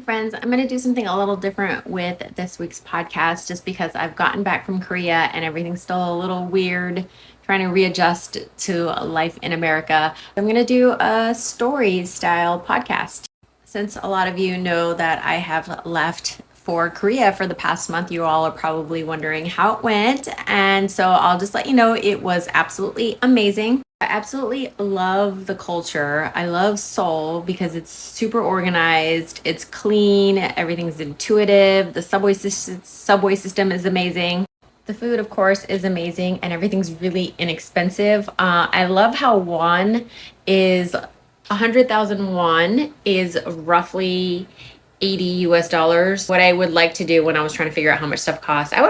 friends. I'm going to do something a little different with this week's podcast just because I've gotten back from Korea and everything's still a little weird, trying to readjust to life in America. I'm going to do a story style podcast. Since a lot of you know that I have left for Korea for the past month, you all are probably wondering how it went. And so I'll just let you know it was absolutely amazing. I absolutely love the culture. I love Seoul because it's super organized, it's clean, everything's intuitive, the subway system is amazing. The food, of course, is amazing and everything's really inexpensive. I love how 100,000 won is roughly 80 US dollars. What I would like to do when I was trying to figure out how much stuff costs, I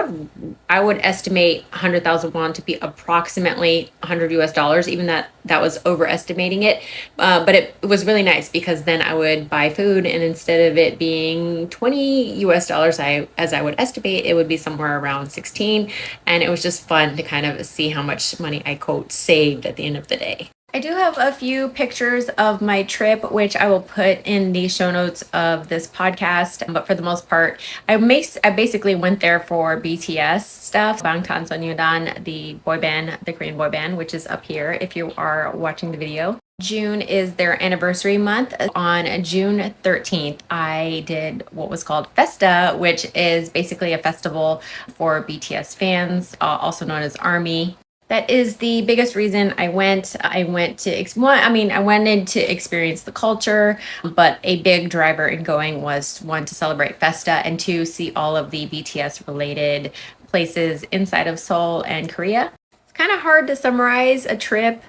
would estimate 100,000 won to be approximately 100 US dollars, even that was overestimating it. But it was really nice because then I would buy food, and instead of it being 20 US dollars, as I would estimate, it would be somewhere around 16. And it was just fun to kind of see how much money I quote saved at the end of the day. I do have a few pictures of my trip, which I will put in the show notes of this podcast. But for the most part, I basically went there for BTS stuff. Bangtansonyudan, the boy band, the Korean boy band, which is up here if you are watching the video. June is their anniversary month. On June 13th, I did what was called Festa, which is basically a festival for BTS fans, also known as ARMY. That is the biggest reason I went. I wanted to experience the culture, but a big driver in going was one, to celebrate Festa, and two, see all of the BTS related places inside of Seoul and Korea. It's kind of hard to summarize a trip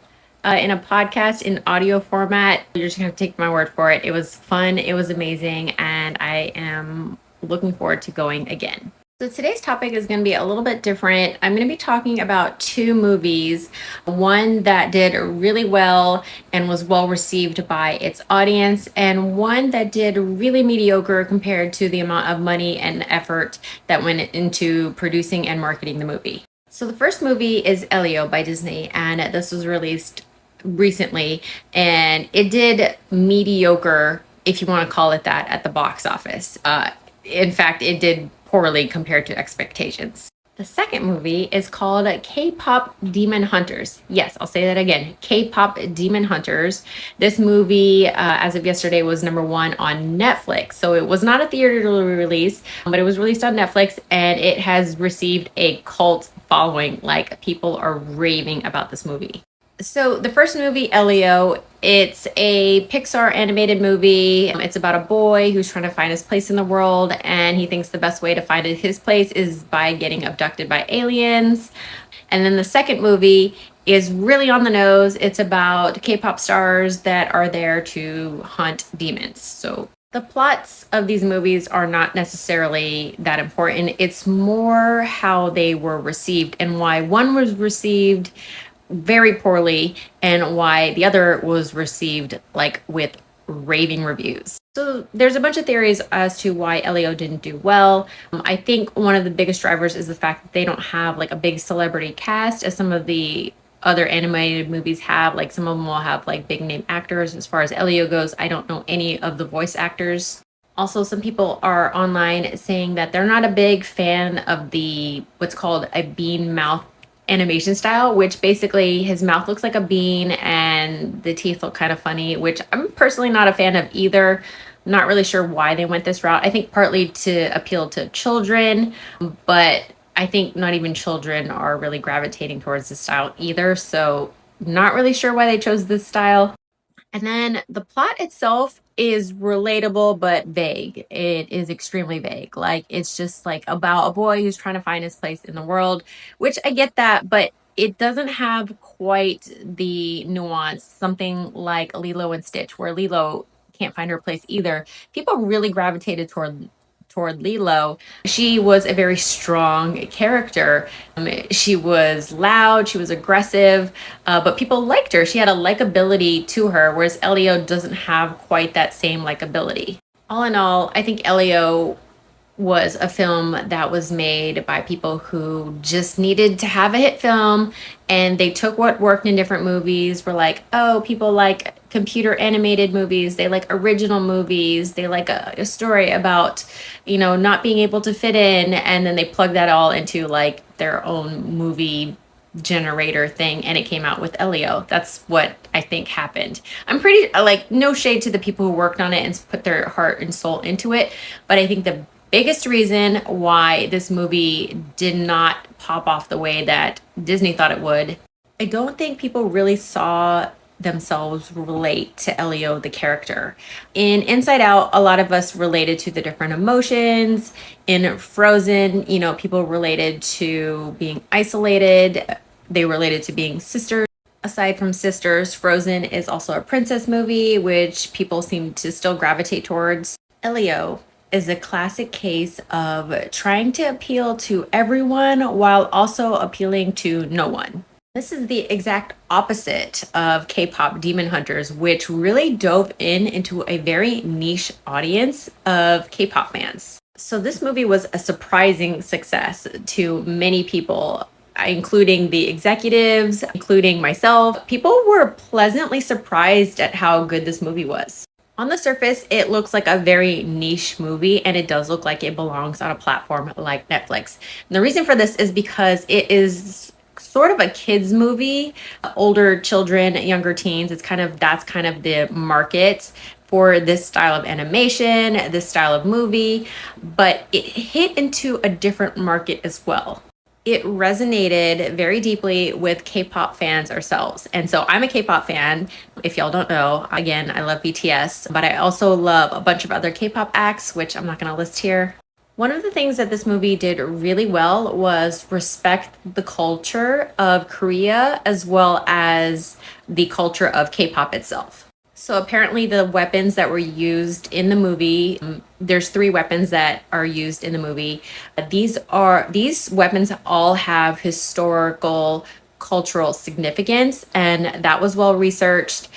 in a podcast in audio format. You're just gonna have to take my word for it. It was fun, it was amazing, and I am looking forward to going again. So today's topic is going to be a little bit different. I'm going to be talking about two movies, one that did really well and was well received by its audience, and one that did really mediocre compared to the amount of money and effort that went into producing and marketing the movie. So the first movie is Elio by Disney, and this was released recently, and it did mediocre, if you want to call it that, at the box office. In fact, it did poorly compared to expectations. The second movie is called K-Pop Demon Hunters. Yes, I'll say that again. K-Pop Demon Hunters. This movie, as of yesterday, was #1 on Netflix. So it was not a theater release, but it was released on Netflix, and it has received a cult following. Like, people are raving about this movie. So the first movie, Elio, it's a Pixar animated movie. It's about a boy who's trying to find his place in the world, and he thinks the best way to find his place is by getting abducted by aliens. And then the second movie is really on the nose. It's about K-pop stars that are there to hunt demons. So the plots of these movies are not necessarily that important. It's more how they were received and why one was received very poorly and why the other was received like with raving reviews. So there's a bunch of theories as to why Elio didn't do well. I think one of the biggest drivers is the fact that they don't have like a big celebrity cast as some of the other animated movies have. Like, some of them will have like big name actors. As far as Elio goes, I don't know any of the voice actors. Also, some people are online saying that they're not a big fan of the what's called a bean mouth animation style, which basically his mouth looks like a bean and the teeth look kind of funny, which I'm personally not a fan of either. Not really sure why they went this route. I think partly to appeal to children, but I think not even children are really gravitating towards this style either. So not really sure why they chose this style. And then the plot itself is relatable but vague. It is extremely vague. Like, it's just like about a boy who's trying to find his place in the world, which I get that, but it doesn't have quite the nuance. Something like Lilo and Stitch, where Lilo can't find her place either. People really gravitated toward Lilo. She was a very strong character. She was loud, she was aggressive, but people liked her. She had a likability to her, whereas Elio doesn't have quite that same likability. All in all, I think Elio was a film that was made by people who just needed to have a hit film, and they took what worked in different movies. Were like, oh, people like computer animated movies, they like original movies, they like a story about, not being able to fit in, and then they plug that all into like their own movie generator thing, and it came out with Elio. That's what I think happened. I'm pretty like, no shade to the people who worked on it and put their heart and soul into it, but I think the biggest reason why this movie did not pop off the way that Disney thought it would, I don't think people really saw themselves relate to Elio the character. In Inside Out, a lot of us related to the different emotions. In Frozen, people related to being isolated. They related to being sisters. Aside from sisters, Frozen is also a princess movie, which people seem to still gravitate towards. Elio is a classic case of trying to appeal to everyone while also appealing to no one. This is the exact opposite of K-pop Demon Hunters, which really dove into a very niche audience of K-pop fans. So this movie was a surprising success to many people, including the executives, including myself. People were pleasantly surprised at how good this movie was. On the surface, it looks like a very niche movie, and it does look like it belongs on a platform like Netflix. And the reason for this is because it is sort of a kids movie, older children, younger teens. That's kind of the market for this style of animation, this style of movie, but it hit into a different market as well. It resonated very deeply with K-pop fans ourselves. And so I'm a K-pop fan. If y'all don't know, again, I love BTS, but I also love a bunch of other K-pop acts, which I'm not going to list here. One of the things that this movie did really well was respect the culture of Korea as well as the culture of K-pop itself. So apparently the weapons that were used in the movie, there's 3 weapons that are used in the movie. These weapons all have historical, cultural significance, and that was well researched.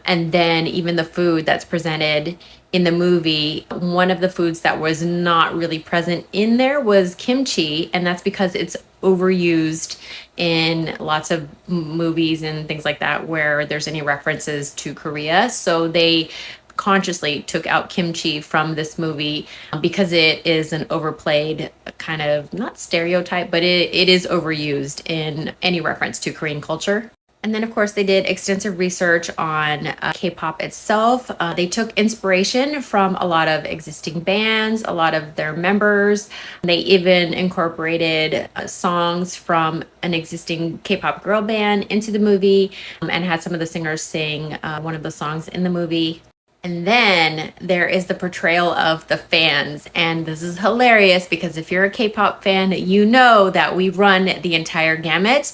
And then even the food that's presented in the movie, one of the foods that was not really present in there was kimchi, and that's because it's overused in lots of movies and things like that where there's any references to Korea. So they consciously took out kimchi from this movie because it is an overplayed kind of, not stereotype, but it is overused in any reference to Korean culture. And then, of course, they did extensive research on K-pop itself. They took inspiration from a lot of existing bands, a lot of their members. They even incorporated songs from an existing K-pop girl band into the movie, and had some of the singers sing one of the songs in the movie. And then there is the portrayal of the fans. And this is hilarious because if you're a K-pop fan, you know that we run the entire gamut.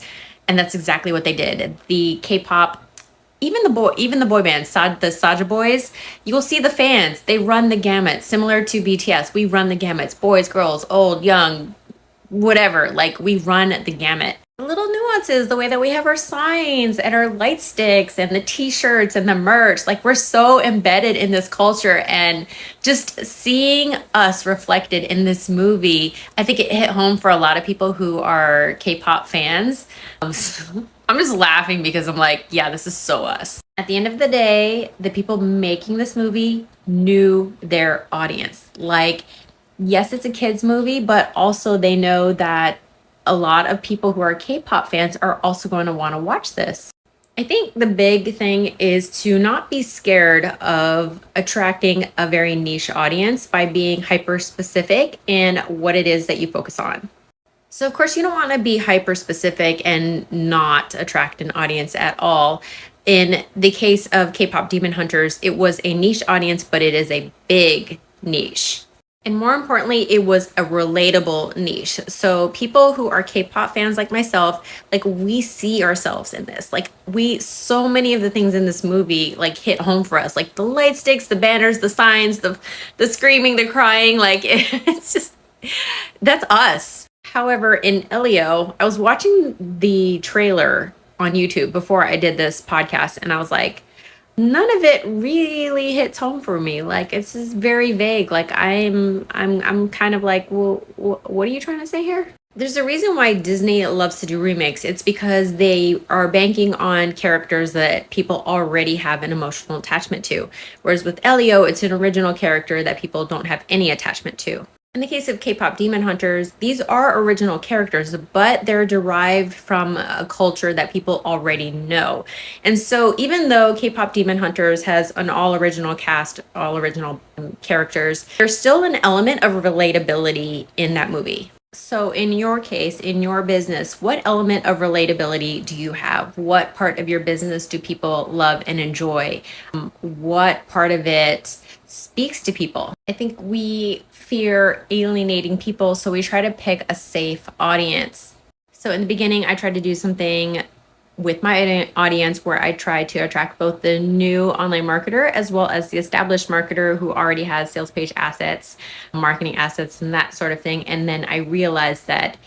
And that's exactly what they did. The K-pop, even the boy bands, the Saja boys, you'll see the fans. They run the gamut, similar to BTS. We run the gamuts, boys, girls, old, young, whatever. Like, we run the gamut. The little nuances, the way that we have our signs and our light sticks and the t-shirts and the merch, like, we're so embedded in this culture, and just seeing us reflected in this movie, I think it hit home for a lot of people who are K-pop fans. I'm just laughing because I'm like, yeah, this is so us. At the end of the day, the people making this movie knew their audience. Like, yes, it's a kids movie, but also they know that a lot of people who are K-pop fans are also going to want to watch this. I think the big thing is to not be scared of attracting a very niche audience by being hyper specific in what it is that you focus on. So of course you don't want to be hyper specific and not attract an audience at all. In the case of K-pop Demon Hunters, it was a niche audience, but it is a big niche. And more importantly, it was a relatable niche. So people who are K-pop fans like myself, like, we see ourselves in this. Like, so many of the things in this movie like hit home for us. Like the light sticks, the banners, the signs, the screaming, the crying, like, it's just, that's us. However, in Elio, I was watching the trailer on YouTube before I did this podcast, and I was like, none of it really hits home for me. Like it's just very vague. Like I'm kind of like, well, what are you trying to say here? There's a reason why Disney loves to do remakes. It's because they are banking on characters that people already have an emotional attachment to. Whereas with Elio, it's an original character that people don't have any attachment to. In the case of K-pop Demon Hunters, these are original characters, but they're derived from a culture that people already know. And so even though K-pop Demon Hunters has an all original cast, all original characters, there's still an element of relatability in that movie. So, in your case, in your business, what element of relatability do you have? What part of your business do people love and enjoy? What part of it speaks to people? I think we fear alienating people, so we try to pick a safe audience. So, in the beginning, I tried to do something with my audience where I try to attract both the new online marketer as well as the established marketer who already has sales page assets, marketing assets, and that sort of thing. And then I realized that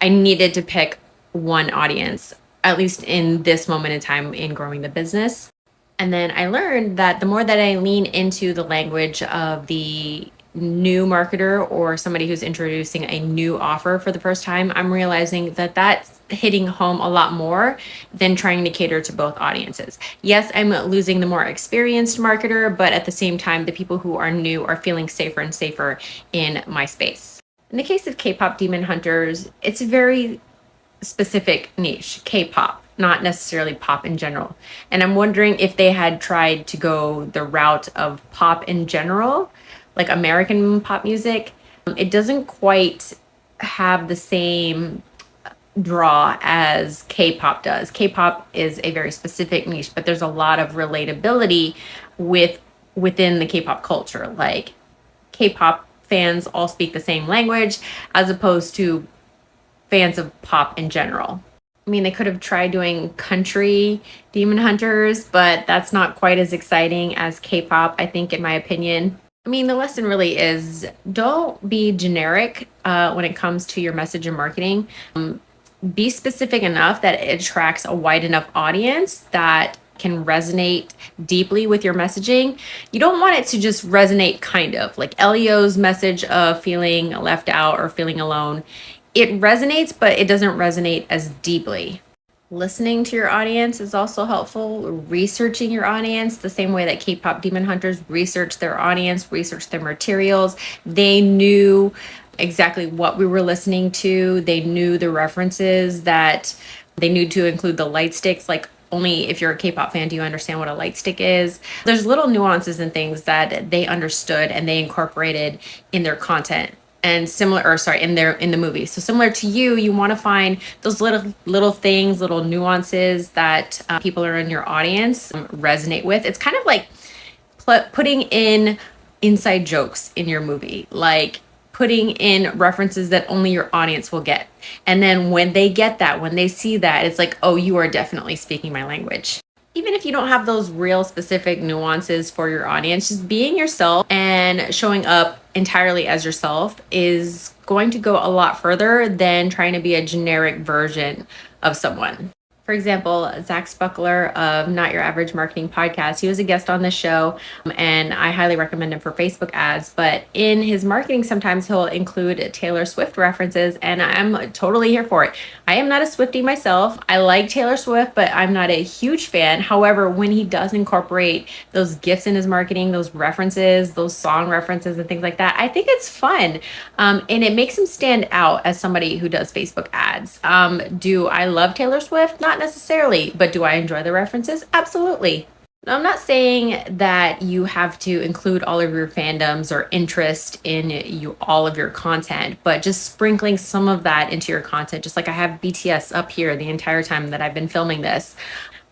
I needed to pick one audience, at least in this moment in time in growing the business. And then I learned that the more that I lean into the language of the new marketer or somebody who's introducing a new offer for the first time, I'm realizing that that's hitting home a lot more than trying to cater to both audiences. Yes, I'm losing the more experienced marketer, but at the same time, the people who are new are feeling safer and safer in my space. In the case of K-pop Demon Hunters, it's a very specific niche, K-pop, not necessarily pop in general. And I'm wondering if they had tried to go the route of pop in general, like American pop music, it doesn't quite have the same draw as K-pop does. K-pop is a very specific niche, but there's a lot of relatability within the K-pop culture. Like K-pop fans all speak the same language as opposed to fans of pop in general. I mean, they could have tried doing country Demon Hunters, but that's not quite as exciting as K-pop, I think, in my opinion. I mean, the lesson really is don't be generic when it comes to your message and marketing. Be specific enough that it attracts a wide enough audience that can resonate deeply with your messaging. You don't want it to just resonate kind of like Elio's message of feeling left out or feeling alone. It resonates, but it doesn't resonate as deeply. Listening to your audience is also helpful. Researching your audience, the same way that K-pop Demon Hunters research their audience, research their materials. They knew exactly what we were listening to. They knew the references that they knew to include the light sticks. Like only if you're a K-pop fan do you understand what a light stick is. There's little nuances and things that they understood and they incorporated in their content. And similar, or sorry, in the movie. So similar to you want to find those little things, little nuances that people are in your audience resonate with. It's kind of like putting in inside jokes in your movie, like putting in references that only your audience will get. And then when they get that, when they see that, it's like, oh, you are definitely speaking my language. Even if you don't have those real specific nuances for your audience, just being yourself and showing up entirely as yourself is going to go a lot further than trying to be a generic version of someone. For example, Zach Spuckler of Not Your Average Marketing Podcast, he was a guest on the show, and I highly recommend him for Facebook ads. But in his marketing, sometimes he'll include Taylor Swift references, and I'm totally here for it. I am not a Swiftie myself. I like Taylor Swift, but I'm not a huge fan. However, when he does incorporate those gifts in his marketing, those references, those song references and things like that, I think it's fun. And it makes him stand out as somebody who does Facebook ads. Do I love Taylor Swift? Not necessarily, but do I enjoy the references? Absolutely. Now, I'm not saying that you have to include all of your fandoms or interest in all of your content, but just sprinkling some of that into your content, just like I have BTS up here the entire time that I've been filming this.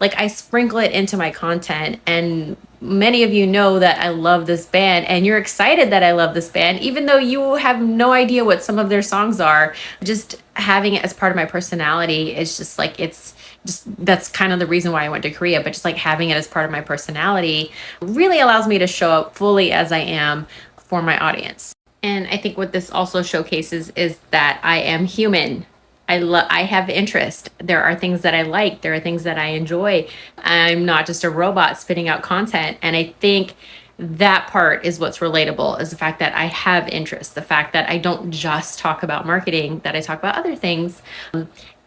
Like I sprinkle it into my content, and many of you know that I love this band and you're excited that I love this band, even though you have no idea what some of their songs are. Just having it as part of my personality is just like, it's just, that's kind of the reason why I went to Korea, but just like having it as part of my personality really allows me to show up fully as I am for my audience. And I think what this also showcases is that I am human. I have interest. There are things that I like. There are things that I enjoy. I'm not just a robot spitting out content. And I think that part is what's relatable, is the fact that I have interest, the fact that I don't just talk about marketing, that I talk about other things,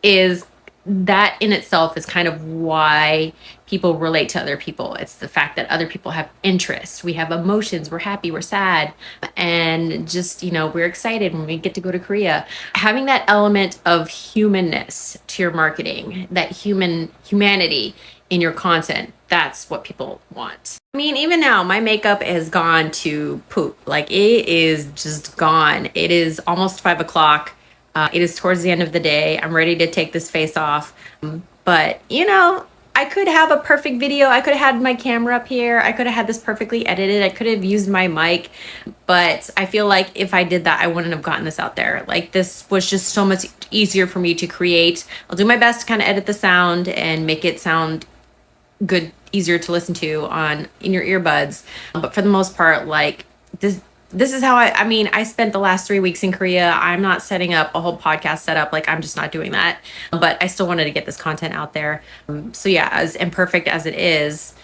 is that in itself is kind of why people relate to other people. It's the fact that other people have interests. We have emotions. We're happy, we're sad, and just, we're excited when we get to go to Korea. Having that element of humanness to your marketing, that humanity in your content, that's what people want. I mean, even now, my makeup has gone to poop. Like, it is just gone. It is almost 5 o'clock. It is towards the end of the day. I'm ready to take this face off. But, I could have a perfect video. I could have had my camera up here. I could have had this perfectly edited. I could have used my mic. But I feel like if I did that, I wouldn't have gotten this out there. Like, this was just so much easier for me to create. I'll do my best to kind of edit the sound and make it sound good, easier to listen to in your earbuds. But for the most part, like, this is how I spent the last 3 weeks in Korea. I'm not setting up a whole podcast setup. Like, I'm just not doing that. But I still wanted to get this content out there. So yeah, as imperfect as it is,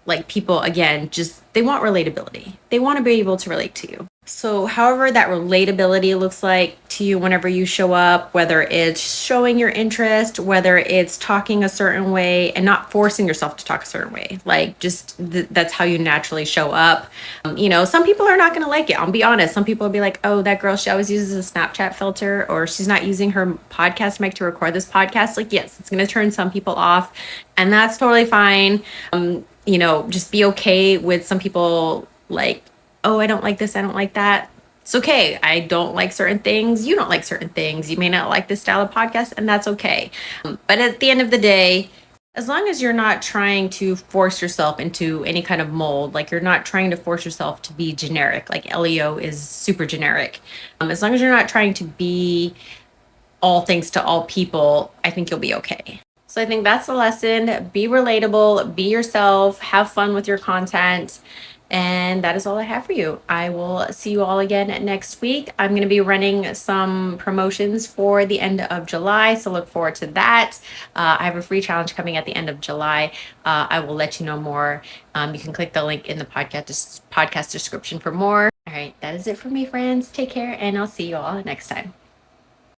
like, people, again, just, they want relatability. They want to be able to relate to you. So however that relatability looks like to you whenever you show up, whether it's showing your interest, whether it's talking a certain way and not forcing yourself to talk a certain way, like, just that's how you naturally show up. Some people are not going to like it. I'll be honest. Some people will be like, oh, that girl, she always uses a Snapchat filter, or she's not using her podcast mic to record this podcast. Like, yes, it's going to turn some people off, and that's totally fine. Just be okay with some people, like, oh, I don't like this, I don't like that. It's okay. I don't like certain things. You don't like certain things. You may not like this style of podcast, and that's okay. But at the end of the day, as long as you're not trying to force yourself into any kind of mold, like, you're not trying to force yourself to be generic, like Elio is super generic. As long as you're not trying to be all things to all people, I think you'll be okay. So I think that's the lesson. Be relatable, be yourself, have fun with your content. And that is all I have for you. I will see you all again next week. I'm going to be running some promotions for the end of July, so look forward to that. I have a free challenge coming at the end of July. I will let you know more. You can click the link in the podcast description for more. All right, that is it for me, friends. Take care, and I'll see you all next time.